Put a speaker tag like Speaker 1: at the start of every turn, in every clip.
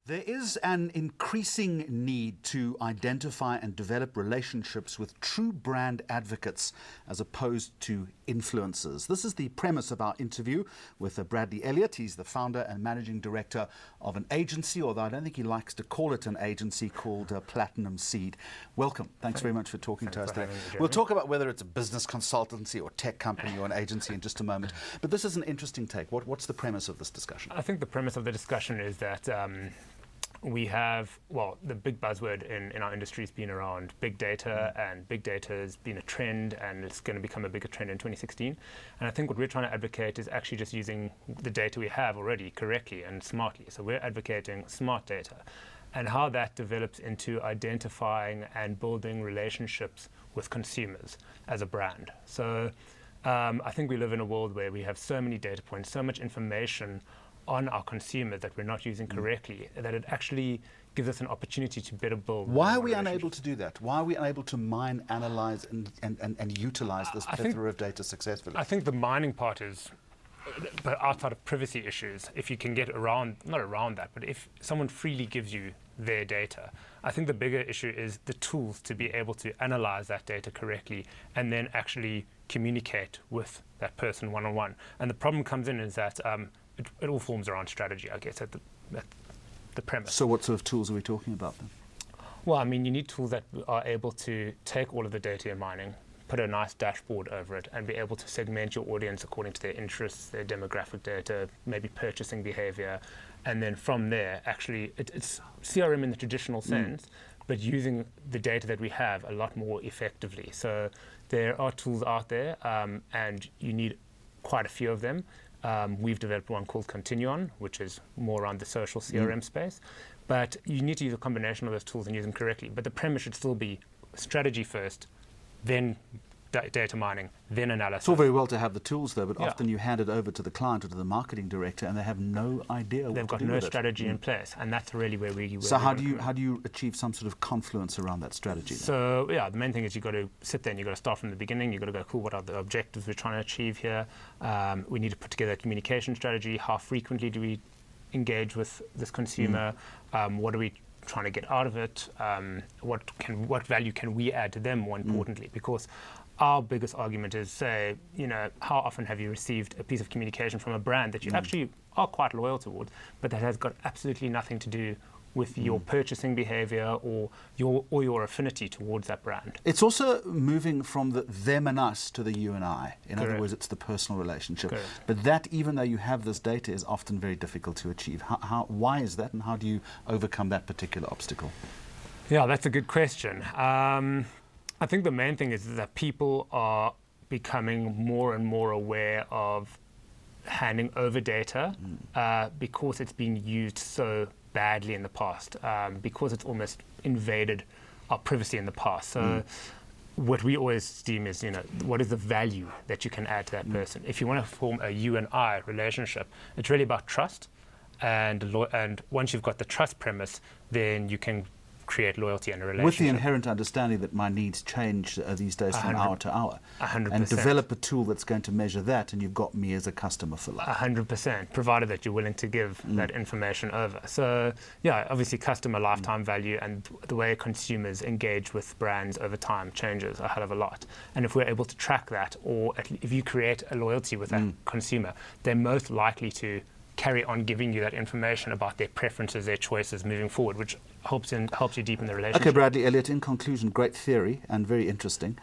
Speaker 1: There is an increasing need to identify and develop relationships with true brand advocates as opposed to influencers. This is the premise of our interview with Bradley Elliot. He's the founder and managing director of an agency, although I don't think he likes to call it an agency, called Platinum Seed. Welcome. Thanks very much for talking to us today. We'll talk about whether it's a business consultancy or tech company or an agency in just a moment. But this is an interesting take. What's the premise of this discussion?
Speaker 2: I think the premise of the discussion is that we have, the big buzzword in our industry has been around big data, and big data has been a trend, and it's going to become a bigger trend in 2016. And I think what we're trying to advocate is actually just using the data we have already correctly and smartly. So we're advocating smart data and how that develops into identifying and building relationships with consumers as a brand. So I think we live in a world where we have so many data points, so much information on our consumers that we're not using correctly, that it actually gives us an opportunity to better build.
Speaker 1: Why are we unable to do that? Why are we unable to mine, analyze, and utilize this plethora of data successfully?
Speaker 2: I think the mining part is, but outside of privacy issues, if you can get around, not around that, but if someone freely gives you their data, I think the bigger issue is the tools to be able to analyze that data correctly and then actually communicate with that person one-on-one. And the problem comes in is that it all forms around strategy, I guess, at the premise.
Speaker 1: So what sort of tools are we talking about then?
Speaker 2: Well, I mean, you need tools that are able to take all of the data you're mining, put a nice dashboard over it, and be able to segment your audience according to their interests, their demographic data, maybe purchasing behavior. And then from there, actually, it's CRM in the traditional sense, but using the data that we have a lot more effectively. So there are tools out there, and you need quite a few of them. We've developed one called Continuon, which is more around the social CRM space. But you need to use a combination of those tools and use them correctly. But the premise should still be strategy first, then data mining, then analysis.
Speaker 1: It's all very well to have the tools, though, but often you hand it over to the client or to the marketing director, and they have no idea what to do with it.
Speaker 2: They've got no strategy in place, and that's really where we.
Speaker 1: So how do you achieve some sort of confluence around that strategy then?
Speaker 2: So the main thing is you've got to sit there and you've got to start from the beginning. You've got to go, cool, what are the objectives we're trying to achieve here? We need to put together a communication strategy. How frequently do we engage with this consumer? What are we trying to get out of it? What value can we add to them, more importantly? Because our biggest argument is, say, how often have you received a piece of communication from a brand that you actually are quite loyal towards, but that has got absolutely nothing to do with your purchasing behavior or your affinity towards that brand.
Speaker 1: It's also moving from the them and us to the you and I. In other words, it's the personal relationship.
Speaker 2: Correct.
Speaker 1: But that, even though you have this data, is often very difficult to achieve. Why is that, and how do you overcome that particular obstacle?
Speaker 2: Yeah, that's a good question. I think the main thing is that people are becoming more and more aware of handing over data because it's been used so badly in the past, because it's almost invaded our privacy in the past. So what we always deem is, what is the value that you can add to that person? If you want to form a you and I relationship, it's really about trust. And once you've got the trust premise, then you can create loyalty in a relationship.
Speaker 1: With the inherent understanding that my needs change these days from hour to hour.
Speaker 2: 100%.
Speaker 1: And develop a tool that's going to measure that, and you've got me as a customer for life.
Speaker 2: 100%, provided that you're willing to give that information over. So, obviously customer lifetime value and the way consumers engage with brands over time changes a hell of a lot. And if we're able to track that, or if you create a loyalty with that consumer, they're most likely to carry on giving you that information about their preferences, their choices moving forward, which helps you deepen the relationship.
Speaker 1: Okay, Bradley Elliot, in conclusion, great theory and very interesting,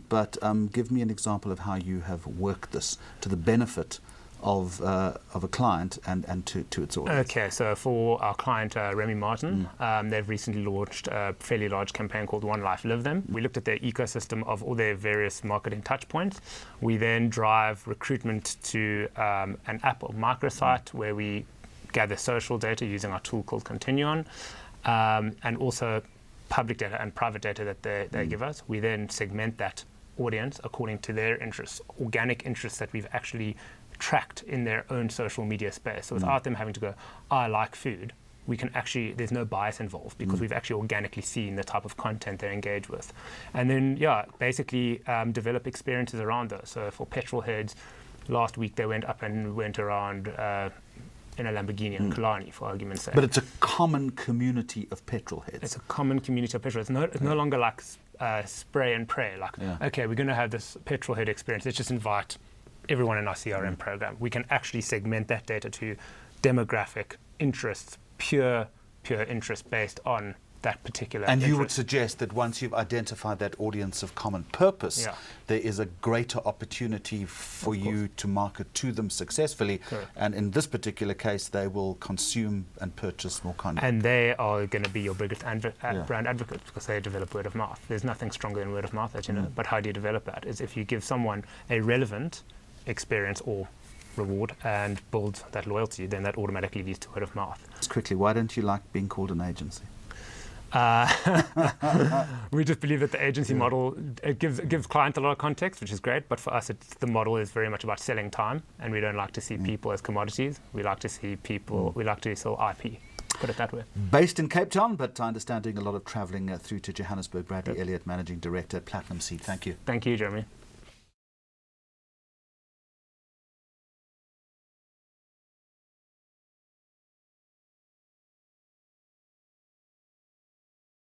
Speaker 1: but give me an example of how you have worked this to the benefit of a client and to its audience.
Speaker 2: Okay, so for our client Remy Martin, they've recently launched a fairly large campaign called One Life Live Them. We looked at their ecosystem of all their various marketing touch points. We then drive recruitment to an app or microsite where we gather social data using our tool called Continuon, and also public data and private data that they give us. We then segment that audience according to their interests, organic interests that we've actually tracked in their own social media space. So without them having to go, I like food, we can actually, there's no bias involved because we've actually organically seen the type of content they engage with. And then, basically develop experiences around those. So for petrol heads, last week they went around in a Lamborghini and Kalani, for argument's sake.
Speaker 1: But it's a common community of petrol heads.
Speaker 2: It's a common community of petrol. It's no longer like spray and pray. Like, okay, we're going to have this petrol head experience. Let's just invite everyone in our CRM program. We can actually segment that data to demographic interests, pure interest based on that particular
Speaker 1: And
Speaker 2: interest.
Speaker 1: you would suggest that once you've identified that audience of common purpose, there is a greater opportunity for you to market to them successfully.
Speaker 2: Correct.
Speaker 1: And in this particular case, they will consume and purchase more content.
Speaker 2: And they are going to be your biggest brand advocates because they develop word of mouth. There's nothing stronger than word of mouth, as you know. But how do you develop that? Is if you give someone a relevant experience or reward and build that loyalty, then that automatically leads to word of mouth.
Speaker 1: Just quickly, why don't you like being called an agency?
Speaker 2: We just believe that the agency model, it gives clients a lot of context, which is great, but for us the model is very much about selling time, and we don't like to see people as commodities. We like to see people, we like to sell IP, put it that way.
Speaker 1: Based in Cape Town, but I understand doing a lot of travelling through to Johannesburg. Bradley Elliot, Managing Director at Platinum Seed. Thank you.
Speaker 2: Thank you, Jeremy.